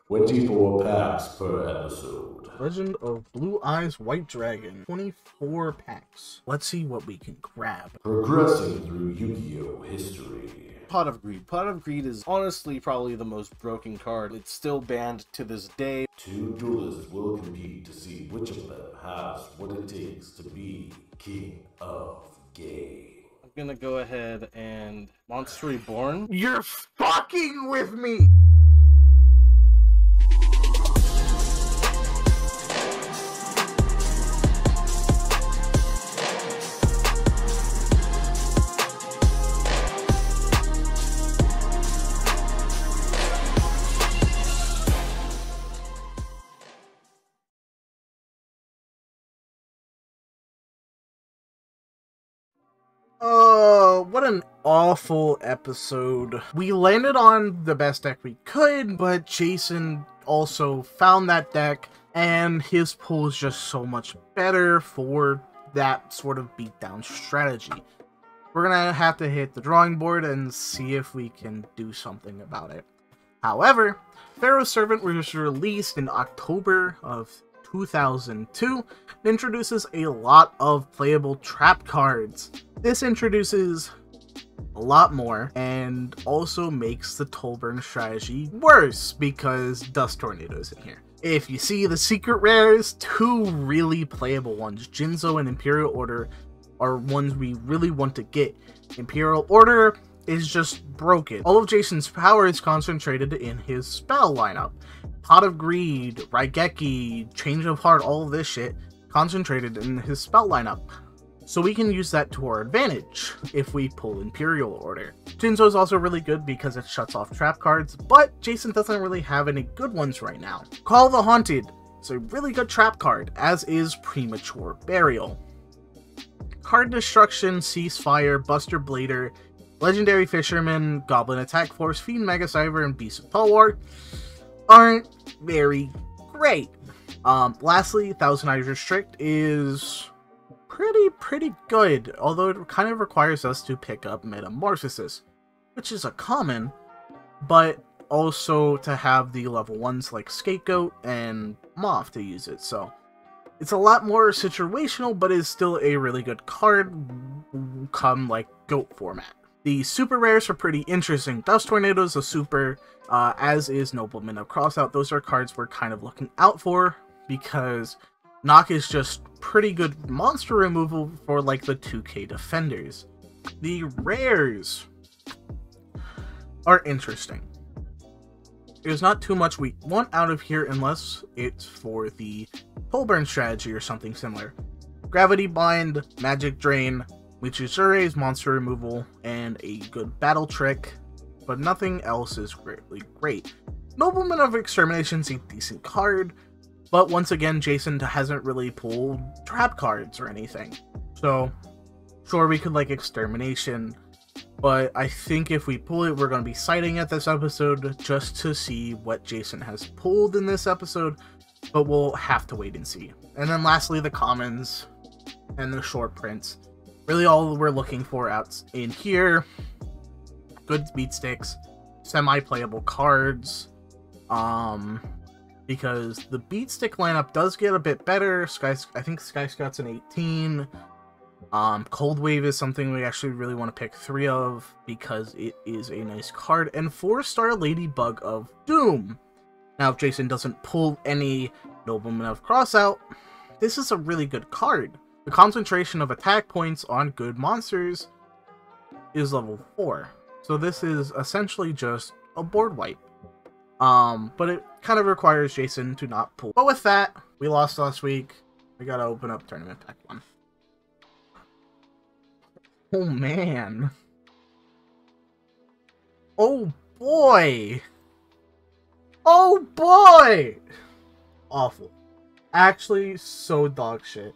24 packs per episode. Legend of Blue Eyes White Dragon, 24 packs. Let's see what we can grab. Progressing through Yu-Gi-Oh! History. Pot of Greed. Pot of Greed is honestly probably the most broken card. It's still banned to this day. Two duelists will compete to see which of them has what it takes to be King of Gay. I'm gonna go ahead and Monster Reborn. You're fucking with me! What an awful episode. We landed on the best deck we could, but Jason also found that deck, and his pool is just so much better for that sort of beatdown strategy. We're gonna have to hit the drawing board and see if we can do something about it. However, Pharaoh's Servant was released in October of 2002 and introduces a lot of playable trap cards. This introduces a lot more and also makes the Tollburn strategy worse because Dust Tornado's in here. If you see the secret rares, two really playable ones, Jinzo and Imperial Order, are ones we really want to get. Imperial Order is just broken. All of Jason's power is concentrated in his spell lineup. Pot of Greed, Raigeki, Change of Heart, all of this shit concentrated in his spell lineup. So we can use that to our advantage if we pull Imperial Order. Jinzo is also really good because it shuts off trap cards, but Jason doesn't really have any good ones right now. Call the Haunted is a really good trap card, as is Premature Burial. Card Destruction, Ceasefire, Buster Blader, Legendary Fisherman, Goblin Attack Force, Fiend Mega Cyber, and Beast of Pelwar aren't very great. Lastly, Thousand Eyes Restrict is pretty good, although it kind of requires us to pick up Metamorphosis, which is a common, but also to have the level 1s like Scapegoat and Moth to use it, so it's a lot more situational, but is still a really good card come like Goat format. The super rares are pretty interesting. Dust Tornado is a super, as is Nobleman of Crossout. Those are cards we're kind of looking out for because Knock is just pretty good monster removal for like the 2K defenders. The rares are interesting. There's not too much we want out of here unless it's for the Tollburn strategy or something similar. Gravity Bind, Magic Drain, Michizure's monster removal, and a good battle trick, but nothing else is really great. Nobleman of Extermination is a decent card, but once again, Jason hasn't really pulled trap cards or anything. So, sure, we could like Extermination, but I think if we pull it, we're going to be citing at this episode just to see what Jason has pulled in this episode, but we'll have to wait and see. And then lastly, the commons and the short prints. Really all we're looking for out in here, good beat sticks, semi-playable cards, because the beat stick lineup does get a bit better. I think Sky Scout's an 18. Cold Wave is something we actually really want to pick 3 of because it is a nice card. And 4-star Ladybug of Doom. Now, if Jason doesn't pull any Nobleman of Crossout, this is a really good card. The concentration of attack points on good monsters is level 4. So this is essentially just a board wipe. But it kind of requires Jason to not pull. But with that, we lost last week. We gotta open up Tournament Pack 1. Oh man. Oh boy. Oh boy! Awful. Actually, so dog shit.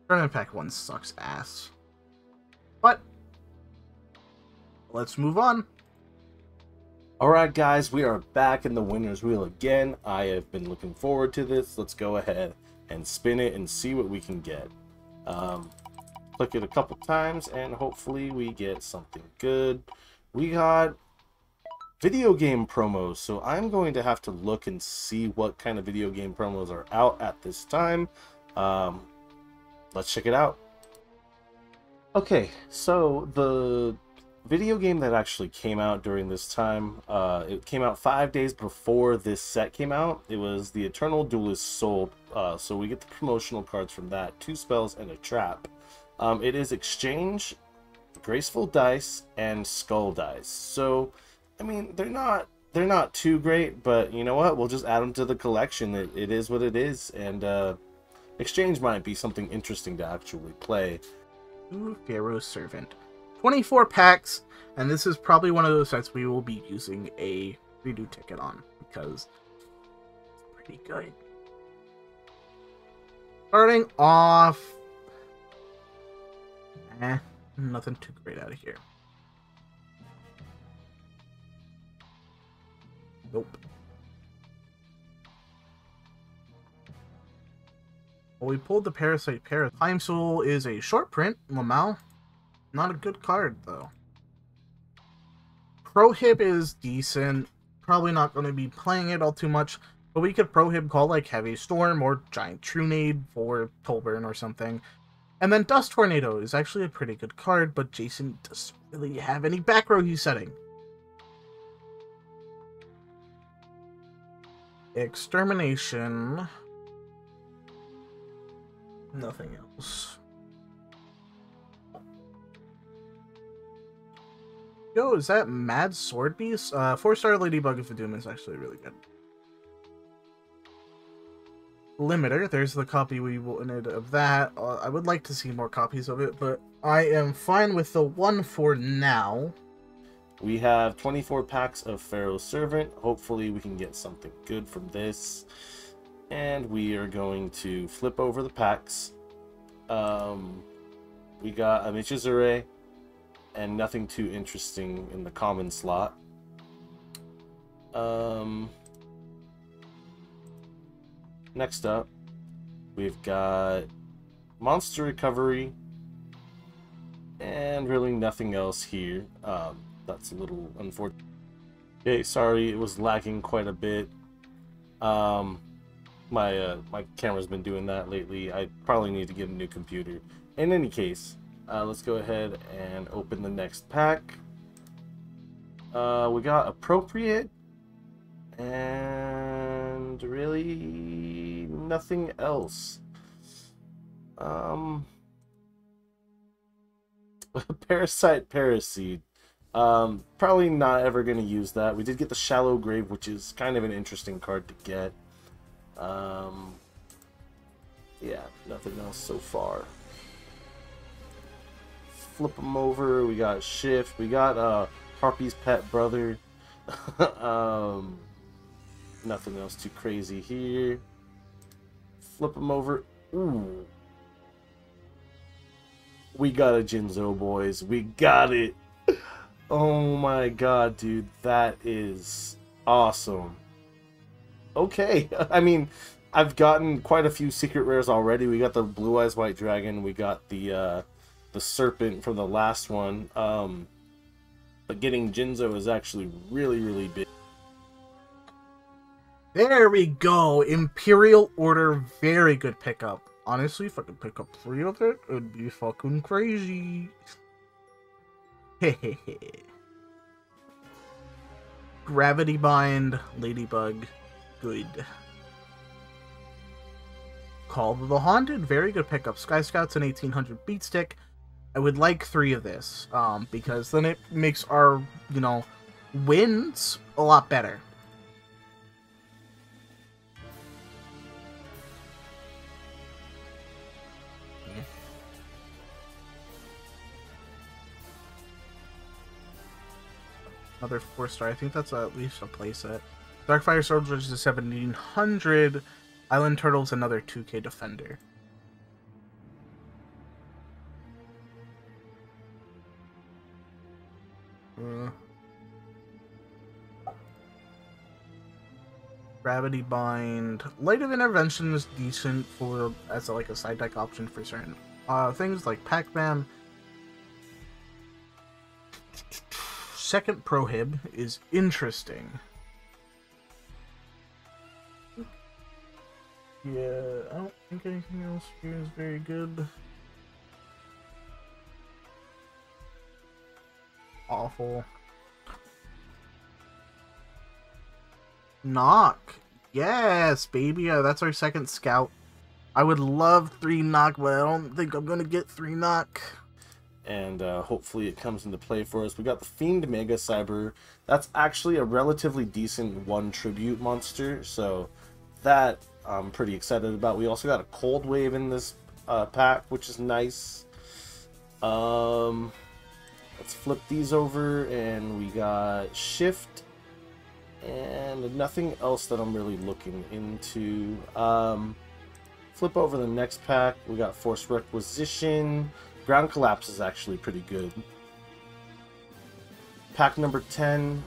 Tournament Pack 1 sucks ass. But, let's move on. Alright guys, we are back in the winner's wheel again. I have been looking forward to this. Let's go ahead and spin it and see what we can get. Click it a couple times and hopefully we get something good. We got video game promos. So I'm going to have to look and see what kind of video game promos are out at this time. Let's check it out. Okay, so the video game that actually came out during this time, it came out 5 days before this set came out. It was the Eternal Duelist Soul. So we get the promotional cards from that, 2 spells and a trap. It is Exchange, Graceful Dice, and Skull Dice. So, I mean, they're not too great, but you know what? We'll just add them to the collection. It is what it is, and Exchange might be something interesting to actually play. Pharaoh's Servant. 24 packs, and this is probably one of those sets we will be using a redo ticket on, because it's pretty good. Starting off... nothing too great out of here. Nope. Well, we pulled the Parasite Paras. Time Soul is a short print. Lamau. Not a good card, though. Prohib is decent. Probably not going to be playing it all too much. But we could Prohib call like Heavy Storm or Giant Trunade for Tolburn or something. And then Dust Tornado is actually a pretty good card, but Jason doesn't really have any back row he's setting. Extermination. Nothing else. Yo, is that Mad Sword Beast? 4-star Ladybug of Doom is actually really good. Limiter, there's the copy we wanted of that. I would like to see more copies of it, but I am fine with the one for now. We have 24 packs of Pharaoh's Servant. Hopefully we can get something good from this. And we are going to flip over the packs. We got a Michizure and nothing too interesting in the common slot. Next up, we've got Monster Recovery, and really nothing else here. That's a little unfortunate. Okay, sorry, it was lagging quite a bit. My camera's been doing that lately. I probably need to get a new computer. In any case, let's go ahead and open the next pack. We got Appropriate, and really nothing else. Parasite Paraseed. Probably not ever going to use that. We did get the Shallow Grave, which is kind of an interesting card to get. Yeah, nothing else so far. Flip them over. We got Shift. We got Harpy's Pet Brother. Nothing else too crazy here. Flip them over. Ooh. We got a Jinzo, boys. We got it. Oh my god, dude. That is awesome. Okay. I mean, I've gotten quite a few secret rares already. We got the Blue Eyes White Dragon. We got the Serpent from the last one. But getting Jinzo is actually really, really big. There we go. Imperial Order. Very good pickup. Honestly, if I could pick up 3 of it, it'd be fucking crazy. Hehehe. Gravity Bind, Ladybug, good. Call of the Haunted, very good pickup. Sky Scouts and 1800 Beatstick. I would like 3 of this, because then it makes our, wins a lot better. Another 4-star. I think that's at least a playset. Darkfire Soldiers is 1700. Island Turtles, another 2K Defender. Gravity Bind. Light of Intervention is decent for as a side deck option for certain things like Pac-Man. second Prohib is interesting. Yeah, I don't think anything else here is very good. Awful. Knock. Yes, baby. That's our second scout. I would love 3 knock, but I don't think I'm going to get 3 knock. And hopefully it comes into play for us. We got the Fiend Mega Cyber. That's actually a relatively decent 1 tribute monster, so that I'm pretty excited about. We also got a Cold Wave in this pack, which is nice. Let's flip these over, and we got Shift, and nothing else that I'm really looking into. Flip over the next pack. We got Force Requisition. Ground Collapse is actually pretty good. Pack number 10.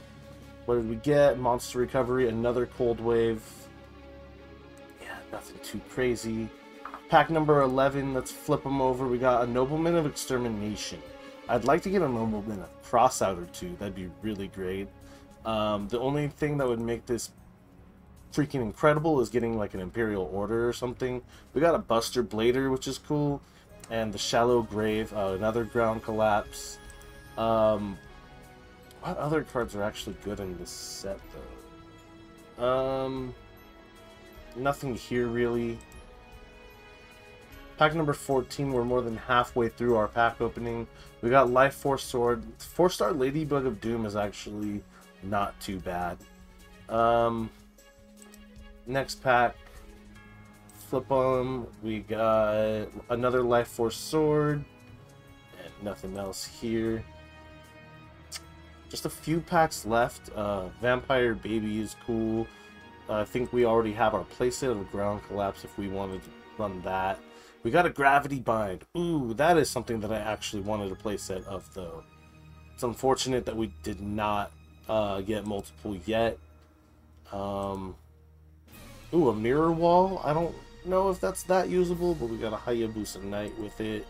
What did we get? Monster Recovery, another Cold Wave. Yeah, nothing too crazy. Pack number 11. Let's flip them over. We got a Nobleman of Extermination. I'd like to get a Nobleman of Crossout or 2. That'd be really great. The only thing that would make this freaking incredible is getting like an Imperial Order or something. We got a Buster Blader, which is cool. And the Shallow Grave, another Ground Collapse. What other cards are actually good in this set, though? Nothing here, really. Pack number 14, we're more than halfway through our pack opening. We got Life Force Sword. 4-star Ladybug of Doom is actually not too bad. Next pack. Flip them. We got another Life Force Sword. And nothing else here. Just a few packs left. Vampire Baby is cool. I think we already have our playset of Ground Collapse if we wanted to run that. We got a Gravity Bind. Ooh, that is something that I actually wanted a playset of, though. It's unfortunate that we did not get multiple yet. Ooh, a Mirror Wall. I don't know if that's that usable, but we got a Hayabusa Knight with it.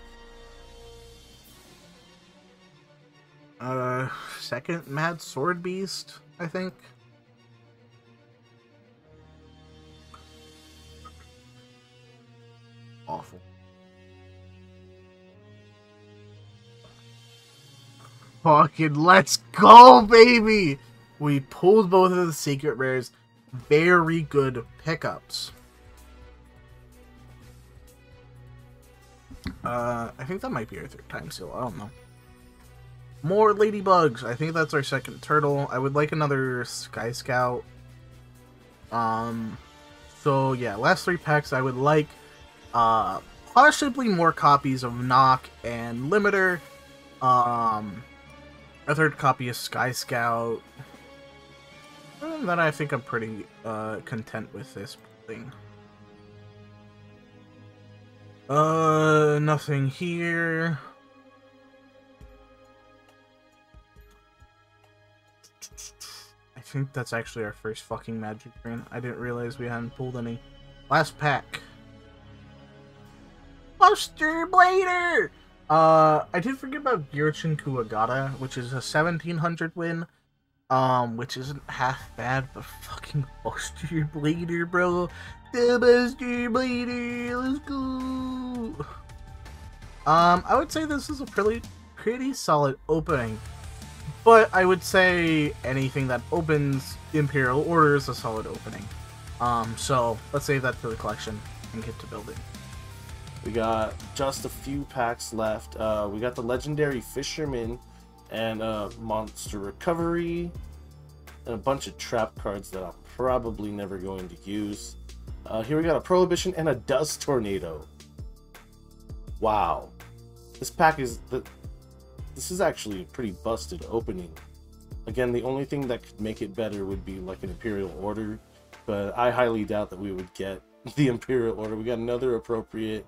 Second Mad Sword Beast, I think. Awful. Fucking let's go, baby! We pulled both of the secret rares. Very good pickups. I think that might be our 3rd time seal. I don't know. More Ladybugs. I think that's our 2nd turtle. I would like another Sky Scout. So yeah, last 3 packs I would like possibly more copies of Knock and Limiter. A 3rd copy of Sky Scout. And then I think I'm pretty content with this thing. Nothing here. I think that's actually our first fucking Magic Green. I didn't realize we hadn't pulled any. Last pack. Buster Blader! I did forget about Gyurchin Kuwagata, which is a 1700 win. Which isn't half bad, but fucking Buster Blader, bro. The Buster Blader, let's go! I would say this is a pretty solid opening. But I would say anything that opens Imperial Order is a solid opening. So let's save that for the collection and get to building. We got just a few packs left. We got the Legendary Fisherman and Monster Recovery and a bunch of trap cards that I'm probably never going to use. Here we got a Prohibition and a Dust Tornado. Wow, this pack is this is actually a pretty busted opening. Again, the only thing that could make it better would be like an Imperial Order, but I highly doubt that we would get the Imperial Order. We got another appropriate.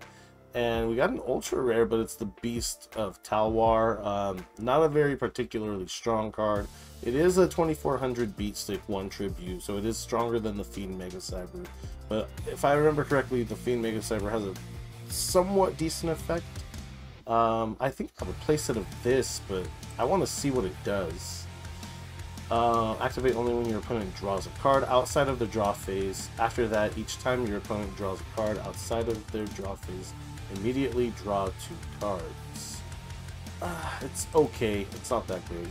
And we got an ultra rare, but it's the Beast of Talwar. Not a very particularly strong card. It is a 2400 beat stick 1 tribute, so it is stronger than the Fiend Mega Cyber. But if I remember correctly, the Fiend Mega Cyber has a somewhat decent effect. I think I have a playset of this, but I want to see what it does. Activate only when your opponent draws a card outside of the draw phase. After that, each time your opponent draws a card outside of their draw phase, immediately draw 2 cards. It's okay. It's not that great.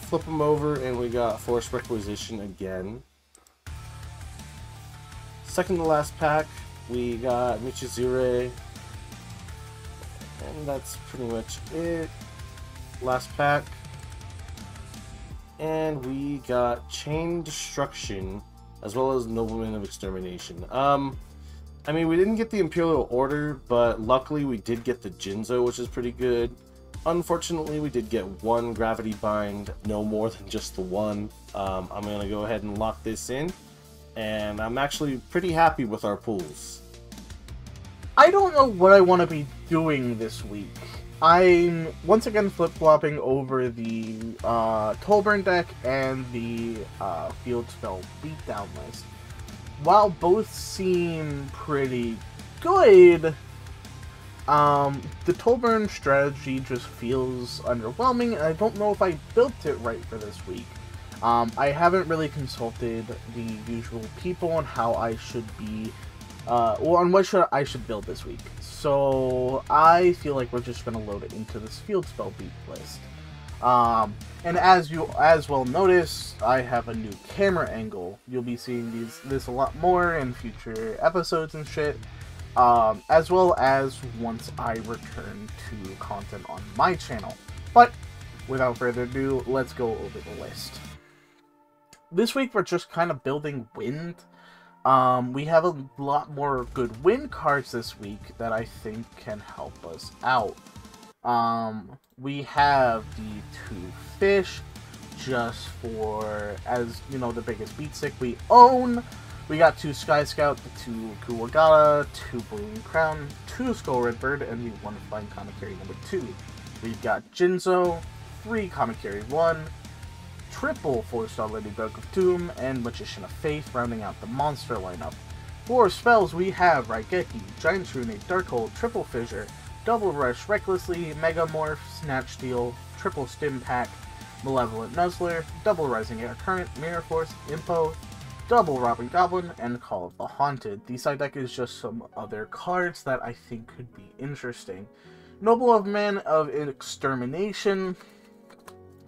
Flip them over, and we got Force Requisition again. Second to last pack, we got Michizure. And that's pretty much it. Last pack. And we got Chain Destruction, as well as Nobleman of Extermination. I mean, we didn't get the Imperial Order, but luckily we did get the Jinzo, which is pretty good. Unfortunately, we did get 1 Gravity Bind, no more than just the 1. I'm going to go ahead and lock this in, and I'm actually pretty happy with our pools. I don't know what I want to be doing this week. I'm once again flip-flopping over the Tolburn deck and the Field Spell Beatdown list. While both seem pretty good, the Tolburn strategy just feels underwhelming, and I don't know if I built it right for this week. I haven't really consulted the usual people on how I should be, or on what I should build this week. So I feel like we're just going to load it into this Field Spell Beat list. And as you well notice, I have a new camera angle. You'll be seeing this a lot more in future episodes and shit. As well as once I return to content on my channel. But without further ado, let's go over the list. This week we're just kind of building wind. We have a lot more good wind cards this week that I think can help us out. We have the 2 fish, just for, as you know, the biggest beat stick we own. We got 2 Sky Scout, the 2 Kuwagata, 2 Balloon Crown, 2 Skull Redbird, and the 1 Flying Kamakiri number 2. We've got Jinzo, 3 Kamakiri 1, triple 4-star Ladybug of Doom, and Magician of Faith, rounding out the monster lineup. For spells, we have Raigeki, Giant Trunade, Darkhold, Triple Fissure, Double Rush Recklessly, Megamorph, Snatch Steal, Triple Stim Pack, Malevolent Nuzzler, Double Rising Air Current, Mirror Force, Impo, Double Robbing Goblin, and Call of the Haunted. The side deck is just some other cards that I think could be interesting. Noble of Man of Extermination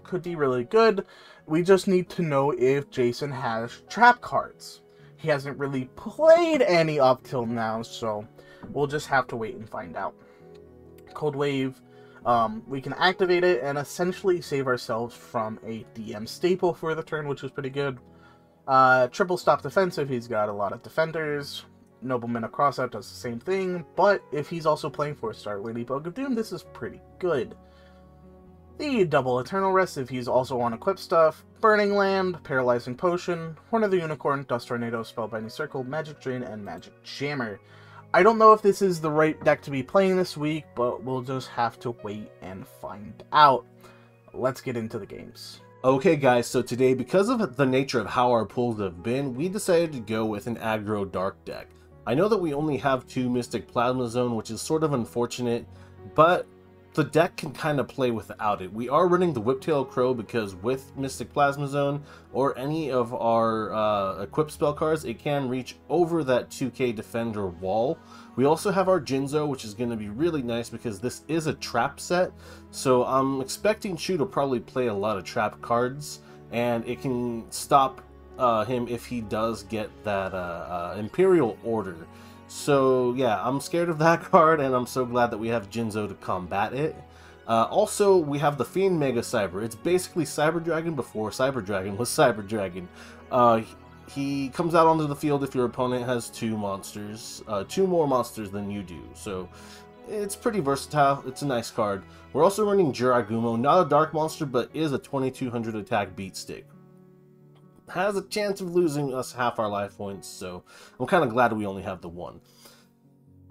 could be really good. We just need to know if Jason has trap cards. He hasn't really played any up till now, so we'll just have to wait and find out. Cold Wave, we can activate it and essentially save ourselves from a DM staple for the turn, which is pretty good. Triple Stop Defensive, he's got a lot of defenders. Nobleman of Crossout does the same thing, but if he's also playing 4-star Ladybug of Doom, this is pretty good. The Double Eternal Rest, if he's also on equip stuff. Burning Land, Paralyzing Potion, Horn of the Unicorn, Dust Tornado, Spellbinding Circle, Magic Drain, and Magic Jammer. I don't know if this is the right deck to be playing this week, but we'll just have to wait and find out. Let's get into the games. Okay guys, so today, because of the nature of how our pulls have been, we decided to go with an aggro dark deck. I know that we only have 2 Mystic Plasma Zone, which is sort of unfortunate, but the deck can kind of play without it. We are running the Whiptail Crow because with Mystic Plasma Zone or any of our equip spell cards, it can reach over that 2k defender wall. We also have our Jinzo, which is going to be really nice because this is a trap set. So I'm expecting Chu to probably play a lot of trap cards, and it can stop him if he does get that Imperial Order. So yeah, I'm scared of that card, and I'm so glad that we have Jinzo to combat it. Also, we have the Fiend Mega Cyber. It's basically Cyber Dragon before Cyber Dragon was Cyber Dragon. He comes out onto the field if your opponent has 2 monsters, 2 more monsters than you do. So it's pretty versatile. It's a nice card. We're also running Jiragumo, not a dark monster, but is a 2200 attack beat stick. Has a chance of losing us half our life points, so I'm kind of glad we only have the 1.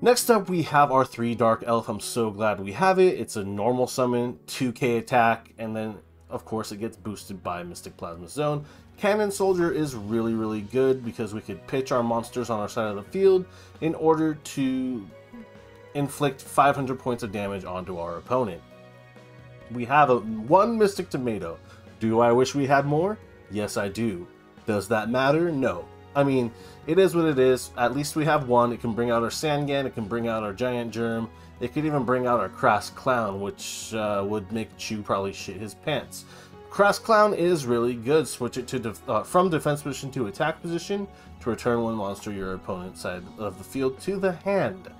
Next up, we have our 3 Dark Elf. I'm so glad we have it. It's a normal summon, 2k attack, and then, of course, it gets boosted by Mystic Plasma Zone. Cannon Soldier is really, really good because we could pitch our monsters on our side of the field in order to inflict 500 points of damage onto our opponent. We have 1 Mystic Tomato, Do I wish we had more? Yes, I do. Does that matter? No. I mean, it is what it is. At least we have one. It can bring out our Sangan, it can bring out our Giant Germ, it could even bring out our Crass Clown, which would make Chew probably shit his pants. Crass Clown is really good. Switch it to from defense position to attack position to return one monster your opponent's side of the field to the hand.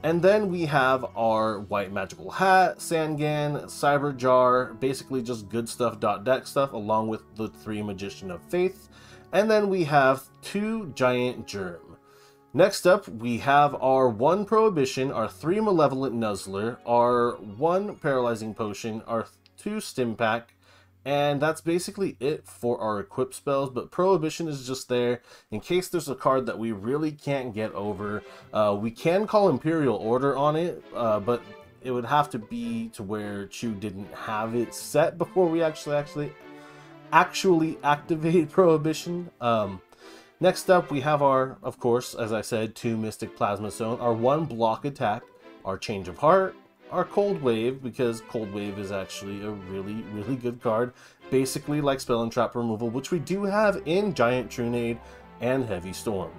And then we have our White Magical Hat, Sangan, Cyber Jar, basically just good stuff, .deck stuff, along with the 3 Magician of Faith. And then we have 2 Giant Germ. Next up, we have our 1 Prohibition, our 3 Malevolent Nuzzler, our 1 Paralyzing Potion, our 2 Stim Pack, and that's basically it for our equip spells. But Prohibition is just there in case there's a card that we really can't get over. We can call Imperial Order on it, but it would have to be to where Chew didn't have it set before we actually activate Prohibition. Next up, we have our, of course, as I said, 2 Mystic Plasma Zone, our 1 Block Attack, our Change of Heart, our Cold Wave, because Cold Wave is actually a really good card, basically like Spell and Trap removal, which we do have in Giant Trunade and Heavy Storm.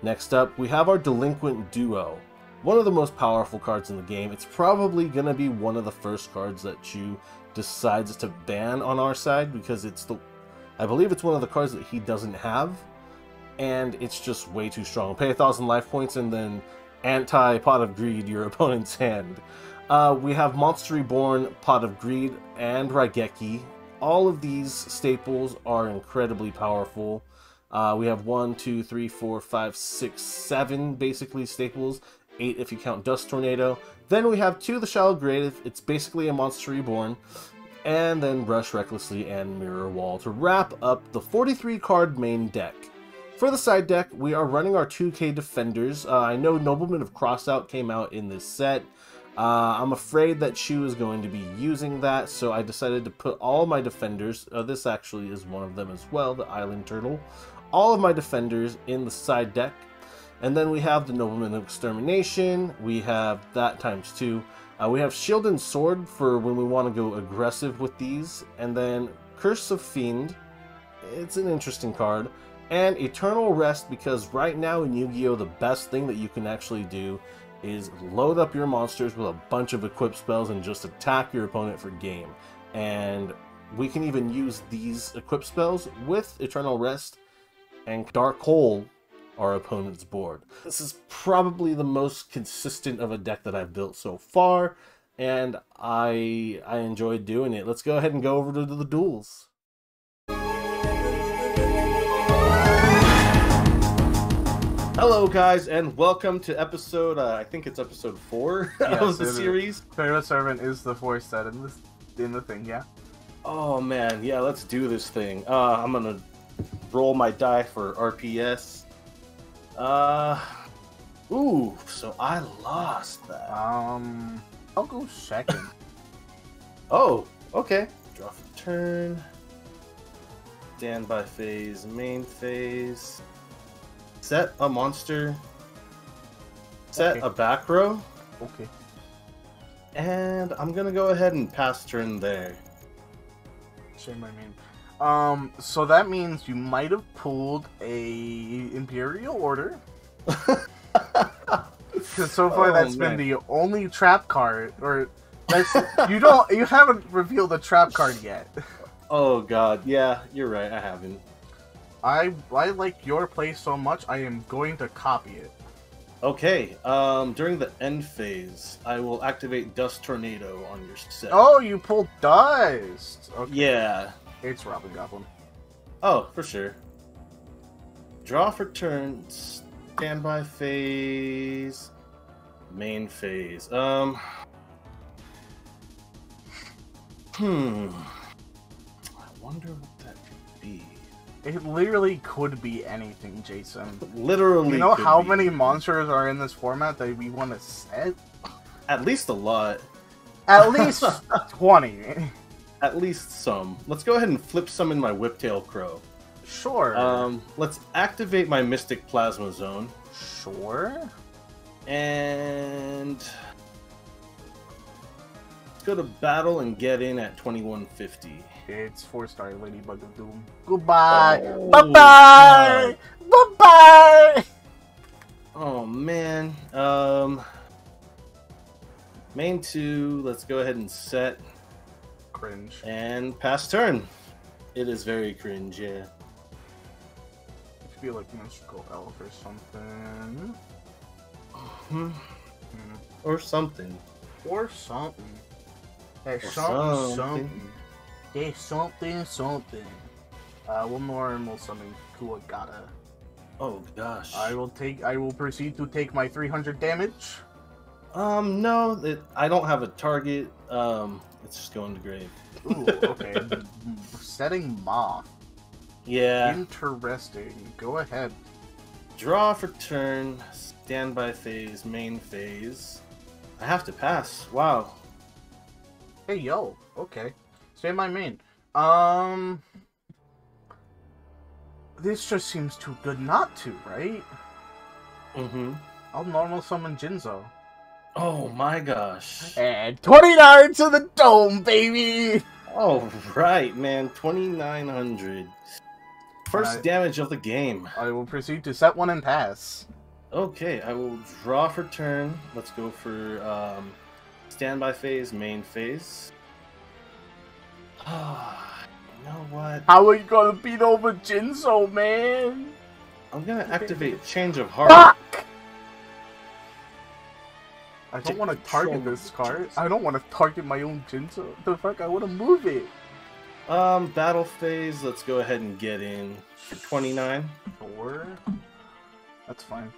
Next up, we have our Delinquent Duo, one of the most powerful cards in the game. It's probably going to be one of the first cards that Chew decides to ban on our side, because I believe it's one of the cards that he doesn't have, and it's just way too strong. Pay 1,000 life points and then anti-Pot of Greed your opponent's hand. We have Monster Reborn, Pot of Greed, and Raigeki. All of these staples are incredibly powerful. We have 1, 2, 3, 4, 5, 6, 7 basically staples. 8 if you count Dust Tornado. Then we have 2 The Shallow Grave. It's basically a Monster Reborn. And then Rush Recklessly and Mirror Wall to wrap up the 43 card main deck. For the side deck, we are running our 2K Defenders. I know Nobleman of Crossout came out in this set. I'm afraid that Chew is going to be using that, so I decided to put all my Defenders, this actually is one of them as well, the Island Turtle, all of my Defenders in the side deck. And then we have the Nobleman of Extermination, we have that times 2. We have Shield and Sword for when we want to go aggressive with these, and then Curse of Fiend, it's an interesting card, and Eternal Rest, because right now in Yu-Gi-Oh! The best thing that you can actually do is load up your monsters with a bunch of equip spells and just attack your opponent for game. And we can even use these equip spells with Eternal Rest and Dark Hole our opponent's board. This is probably the most consistent of a deck that I've built so far, and I enjoyed doing it. Let's go ahead and go over to the duels. Hello guys, and welcome to episode, I think it's episode 4 of the series. Pyramid Servant is the 4th set in the thing, yeah? Oh man, yeah, let's do this thing. I'm gonna roll my die for RPS. Ooh, so I lost that. I'll go second. Oh, okay. Draw for turn. Standby phase, main phase. Set a monster. Set a back row. Okay. And I'm gonna go ahead and pass turn there. Shame I mean. So that means you might have pulled a Imperial Order. Because so far that's been the only trap card, or that's you haven't revealed a trap card yet. Oh god, yeah, you're right, I haven't. I like your play so much, I am going to copy it. Okay, during the end phase, I will activate Dust Tornado on your set. Oh, you pulled Dust! Okay. Yeah. It's Robin Goblin. Oh, for sure. Draw for turn, standby phase, main phase. I wonder what that could be. It literally could be anything, Jason. Literally. You know how many monsters are in this format that we want to set? At least a lot. At least 20. At least some. Let's go ahead and flip some in my Whiptail Crow. Sure. Let's activate my Mystic Plasma Zone. Sure. And let's go to battle and get in at 2150. It's 4-star Ladybug of Doom. Goodbye. Oh, Bye-bye. Bye-bye. Oh man. Main 2, let's go ahead and set Cringe. and pass turn. It is very cringe, yeah. I feel like Mystical Elf or something. Or something. Or something. There's Or something. something. There's something. One normal summon Kuwagata. Oh gosh. I will proceed to take my 300 damage. No, I don't have a target. It's just going to grave. Ooh, okay. Setting Moth. Yeah. Interesting. Go ahead. Draw for turn, standby phase, main phase. I have to pass. Wow. Hey, yo. Okay. Stay my main. This just seems too good not to, right? Mm-hmm. I'll normal summon Jinzo. Oh my gosh. And 29 to the dome, baby! Oh, right, man. 2,900. First damage of the game. I will proceed to set one and pass. Okay, I will draw for turn. Let's go for standby phase, main phase. You know what? How are you gonna beat over Jinzo, man? I'm gonna activate Change of Heart. Fuck! I don't want to target Control this of card. Jinzo. I don't want to target my own Jinzo. The fuck? I want to move it. Battle phase. Let's go ahead and get in for 29. Sure. That's fine.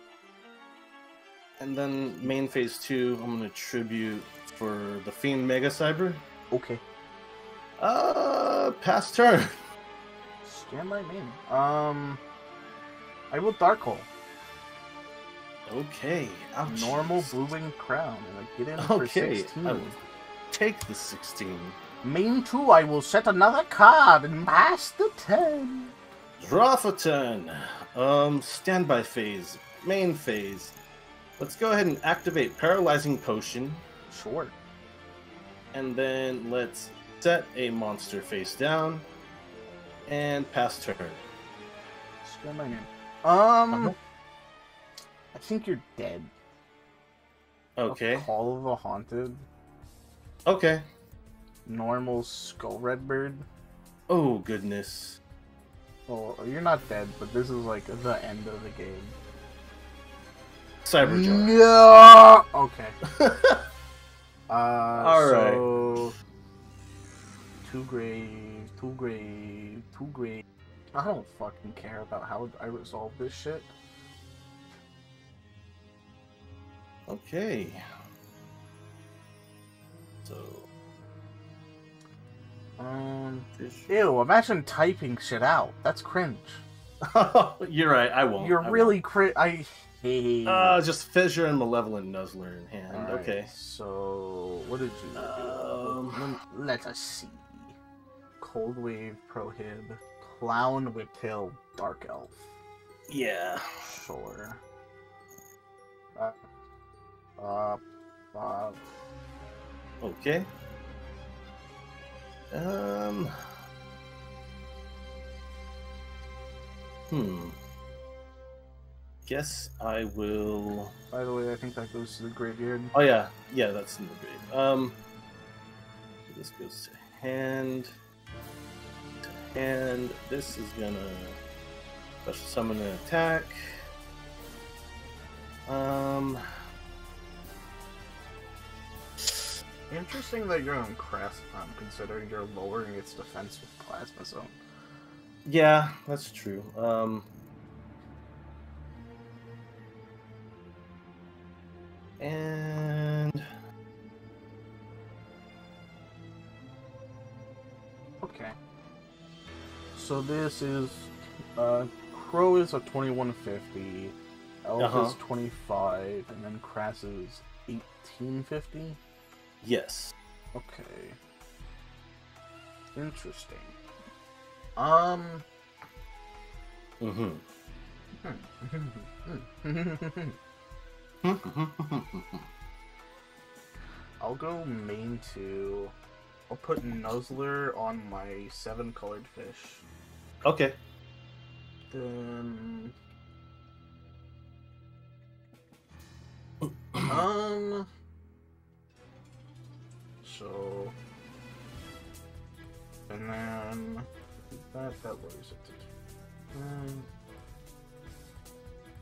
And then main phase 2, I'm gonna tribute for the Fiend Mega Cyber. Okay. Pass turn. Stand by me. I will Dark Hole. Okay. Ouch. Normal Blue-Wing Crown. And I get in for Okay. 16. I will take the 16. Main 2, I will set another card and pass the 10. Draw for turn. Standby phase. Main phase. Let's go ahead and activate Paralyzing Potion. Sure. And then let's set a monster face down. And pass turn. Stand by me. Uh-huh. I think you're dead. Okay. A Call of the Haunted. Okay. Normal Skull Redbird. Oh, goodness. Well, you're not dead, but this is like the end of the game. Cyberjar. No! Okay. Alright. So... Two grave. I don't fucking care about how I resolve this shit. Okay. So... Ew, imagine typing shit out. That's cringe. You're right, I won't. You're I really I hate... just Fissure and Malevolent Nuzzler in hand. Alright, Okay. So, what did you do? Let us see. Cold Wave, Prohib, Clown, Whiptail, Dark Elf. Yeah. Sure. Okay. Guess I will. By the way, I think that goes to the graveyard. Oh yeah, that's in the grave. This goes to hand. And this is gonna special summon an attack. Interesting that you're on Crest, considering you're lowering its defense with Plasma Zone. Yeah, that's true. And okay. So this is Crow is a 2150, Elf is 25, and then Crass is 1850. yes. Okay. Interesting. I'll go main 2. I'll put Nuzzler on my 7 colored fish. Okay. Then so and then that lowers it to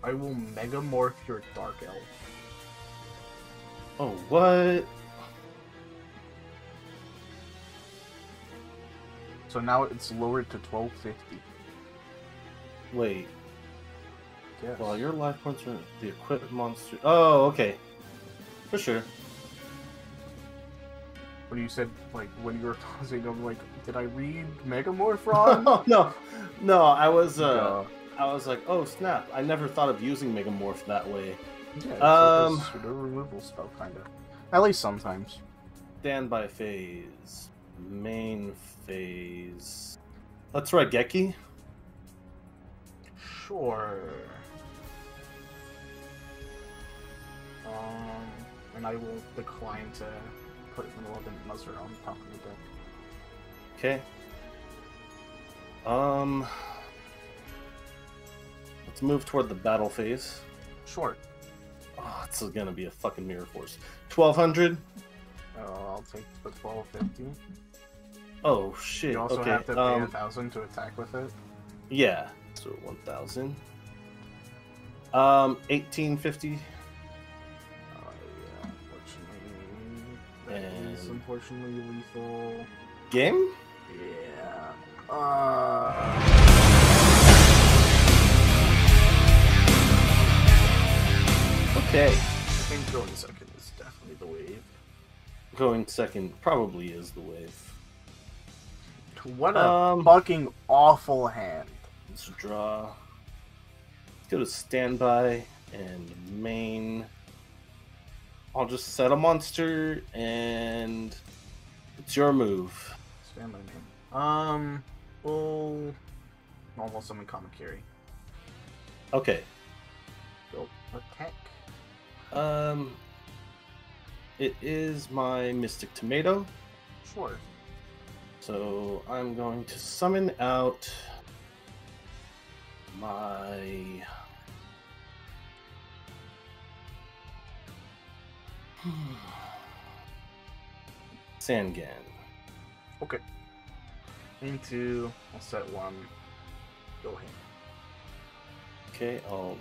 I will megamorph your Dark Elf. Oh, what? So now it's lowered to 1250. Wait. Yes. Well, your life points are the equipped monster. Oh, okay. For sure. When you said, like, when you were tossing, I'm like, did I read Megamorph wrong? Oh, no, I was like, oh snap! I never thought of using Megamorph that way. Yeah, it's like a pseudo removal spell, kind of. At least sometimes. Standby phase, main phase. Let's try Geki. Sure. And I will decline to put Relevant Muzzler on top of the deck. Okay. Let's move toward the battle phase. Sure. Oh, it's gonna be a fucking Mirror Force. 1200. I'll take the 1250. Oh shit. You also okay. have to pay 1,000 to attack with it. Yeah. So 1000. 1850. Yeah, unfortunately. That is unfortunately lethal. Game? Yeah. Okay. I think going second is definitely the wave. Going second probably is the wave. What a fucking awful hand. Let's draw. Let's go to standby and main. I'll just set a monster and it's your move. Standby name. We'll normal summon Kamakiri. Okay. Go attack. It is my Mystic Tomato. Sure. So I'm going to summon out my Sangan. Okay. Into I'll set one. Go ahead. Okay, I'll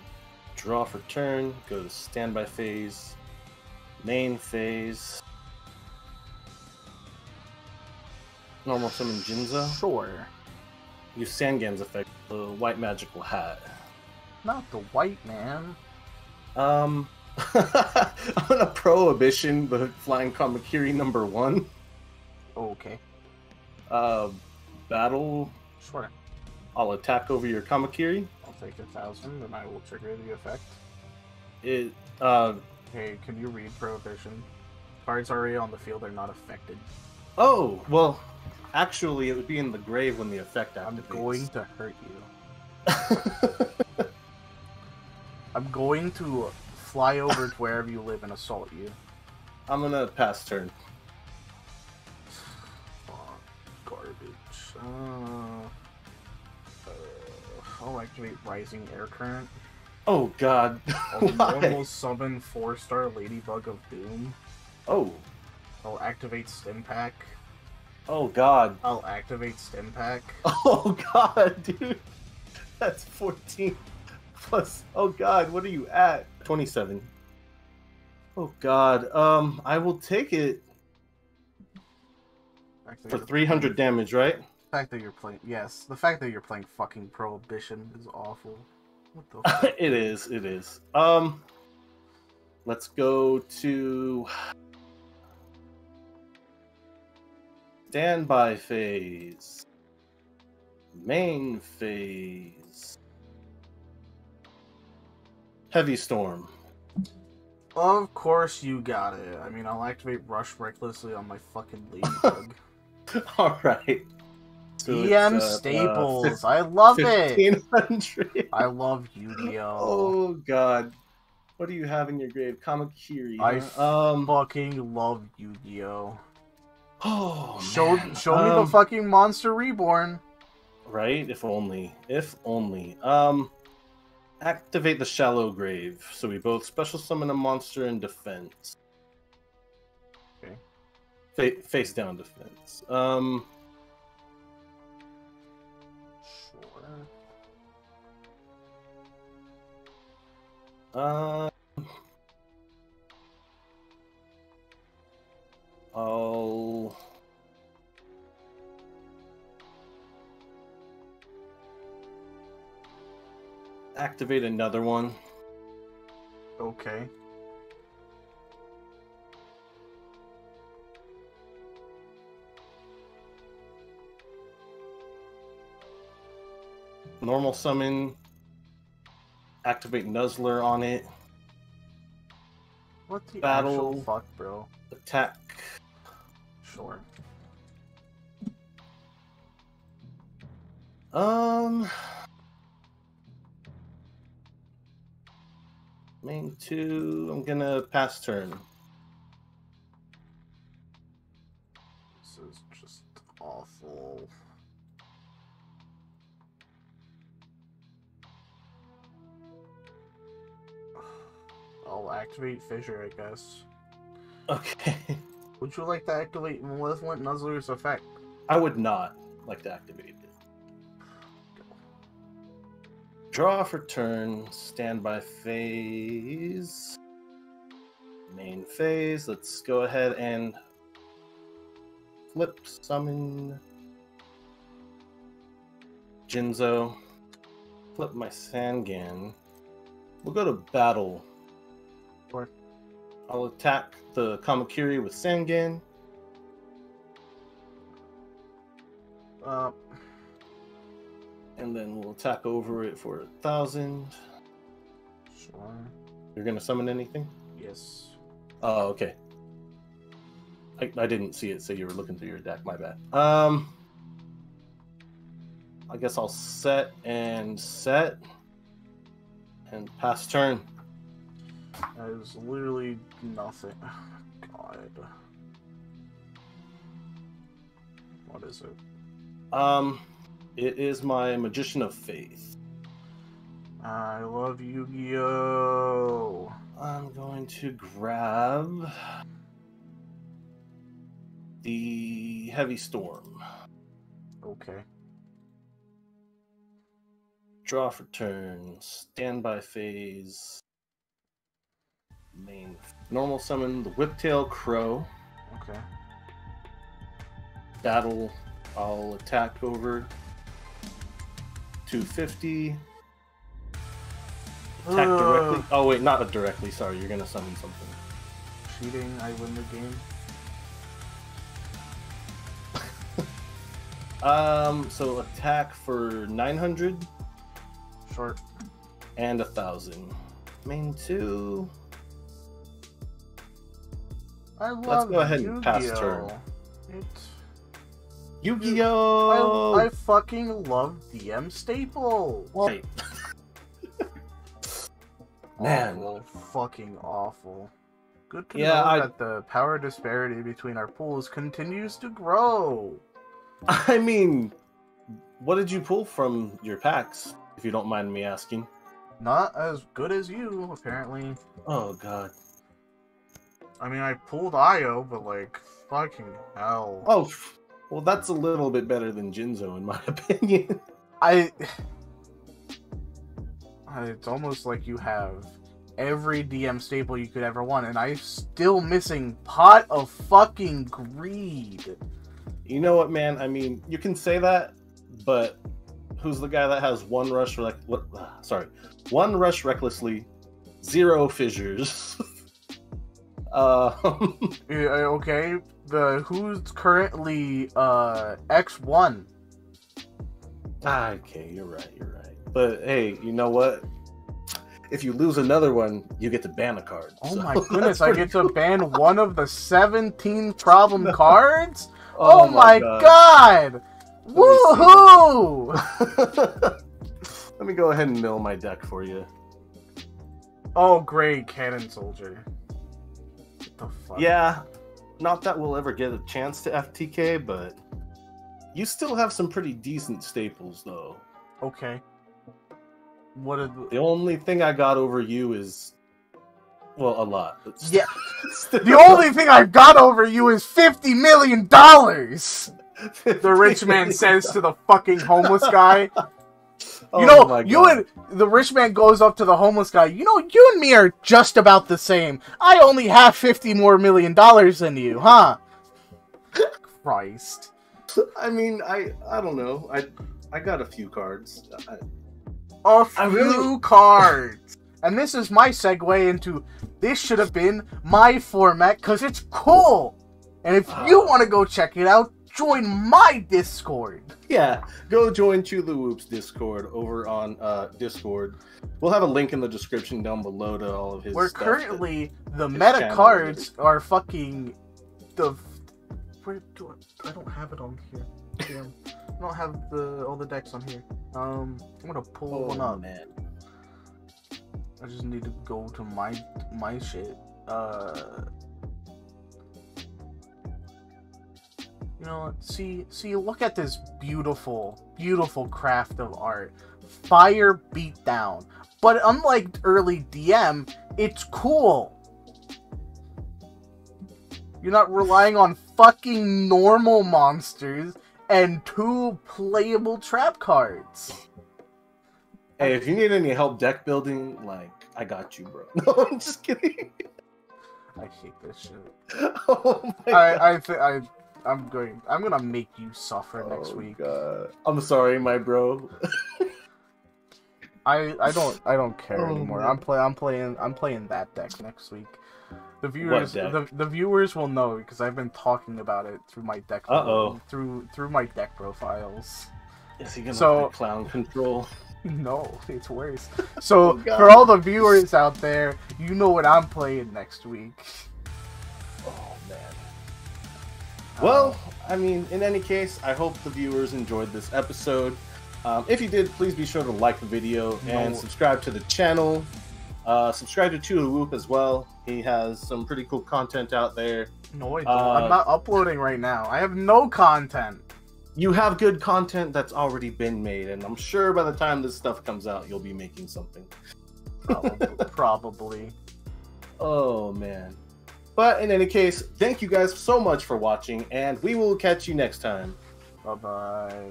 draw for turn, go to standby phase, main phase. Normal summon Jinza. Sure. Use Sangan's effect, the white magical hat. Not the white man. I'm gonna Prohibition the Flying Kamakiri #1. Okay. Battle. Sure. I'll attack over your Kamakiri. I'll take 1,000 and I will trigger the effect. It Hey, can you read Prohibition? Cards already on the field are not affected. Oh, well, actually it would be in the grave when the effect activates. I'm going to hurt you. I'm going to fly over to wherever you live and assault you. I'm gonna pass turn. Fuck, garbage. I'll activate Rising Air Current. Oh god. I'll Why? normal summon 4-star Ladybug of Doom. Oh. I'll activate Stim Pack. Oh god. I'll activate Stim Pack. Oh god, dude. That's 14 plus. Oh god, what are you at? 27. Oh god. I will take it for 300 damage, right? The fact that you're playing, yes, the fact that you're playing fucking Prohibition is awful. What the fuck? It is. Let's go to standby phase. Main phase. Heavy Storm. Of course you got it. I mean, I'll activate Rush recklessly on my fucking Ladybug. Alright. So DM it's, Staples. I love it. 1500. I love Yu-Gi-Oh. Oh god. What do you have in your grave? Kamakiri. I huh? fucking love Yu-Gi-Oh. Oh, Show man. me the fucking monster reborn. Right? If only. If only. Activate the Shallow Grave. So we both special summon a monster in defense. Okay. Face down defense. Sure. I'll activate another one. Okay. Normal summon. Activate Nuzzler on it. What the Battle. actual fuck, bro? Attack. Sure. Main 2. I'm gonna pass turn. This is just awful. I'll activate Fissure, I guess. Okay. Would you like to activate Malevolent Nuzzler's effect? I would not like to activate it. Draw for turn. Standby phase. Main phase. Let's go ahead and flip summon Jinzo. Flip my Sangan. We'll go to battle. Sure. I'll attack the Kamakiri with Sangan. And then we'll attack over it for 1,000. Sure. You're gonna summon anything? Yes. Oh, okay. I didn't see it, so you were looking through your deck. My bad. I guess I'll set and pass turn. That is literally nothing. God. What is it? It is my Magician of Faith. I love Yu-Gi-Oh! I'm going to grab the Heavy Storm. Okay. Draw for turn. Standby phase. Main. Normal summon the Whiptail Crow. Okay. Battle. I'll attack over 250. Attack directly. Oh wait, not directly. Sorry, you're gonna summon something. Cheating, I win the game. So attack for 900 Short. and 1,000. Main 2. I love Let's go ahead Yu-Gi-Oh! and pass turn. It's... Yu-Gi-Oh! I fucking love DM Staple! Right. Man. Awful. Fucking awful. Good to Yeah, know that the power disparity between our pools continues to grow. I mean, what did you pull from your packs, if you don't mind me asking? Not as good as you, apparently. Oh, God. I mean, I pulled Io, but like, fucking hell. Oh, well, that's a little bit better than Jinzo, in my opinion. It's almost like you have every DM staple you could ever want, and I'm still missing Pot of fucking Greed. You know what, man? I mean, you can say that, but who's the guy that has one rush recklessly, 0 fissures? Okay, who's currently X1? Okay, you're right. But hey, you know what? If you lose another one, you get to ban a card. Oh so my goodness, that's I pretty get to ban one of the 17 problem cards? Oh Oh my god! Woohoo! Let me go ahead and mill my deck for you. Oh great, Cannon Soldier. What the fuck? Yeah, not that we'll ever get a chance to FTK, but you still have some pretty decent staples, though. Okay. What are The only thing I got over you is, well, a lot. Yeah. The only thing I've got over you is $50 million! The rich man says to the fucking homeless guy. You know, the rich man goes up to the homeless guy. You know, you and me are just about the same. I only have $50 more million than you, huh? Christ. I mean, I don't know. I got a few cards. A few cards. And this is my segue into, this should have been my format, because it's cool. And if you want to go check it out, join my Discord. Yeah, go join Chula Whoop's Discord over on Discord. We'll have a link in the description down below to all of his Where stuff. currently the meta cards are fucking where do I don't have it on here. Damn. I don't have all the decks on here. I'm gonna pull one up. Man. I just need to go to my shit. You know what? See, look at this beautiful craft of art. Fire Beatdown. But unlike early DM, it's cool. You're not relying on fucking normal monsters and 2 playable trap cards. Hey, if you need any help deck building, like, I got you, bro. No, I'm just kidding. I hate this shit. Oh my God. I'm gonna make you suffer next week. God. I'm sorry, my bro. I don't care anymore. Man. I'm playing that deck next week. The viewers deck? the viewers will know because I've been talking about it through my deck through my deck profiles. Is he gonna play clown control? No, it's worse. So for all the viewers out there, you know what I'm playing next week. Oh man. Well, I mean, in any case, I hope the viewers enjoyed this episode. If you did, please be sure to like the video and subscribe to the channel. Subscribe to Chula Whoop as well. He has some pretty cool content out there. No, I don't. I'm not uploading right now. I have no content. You have good content that's already been made, and I'm sure by the time this stuff comes out, you'll be making something. Probably. Oh, man. But in any case, thank you guys so much for watching, and we will catch you next time. Bye-bye.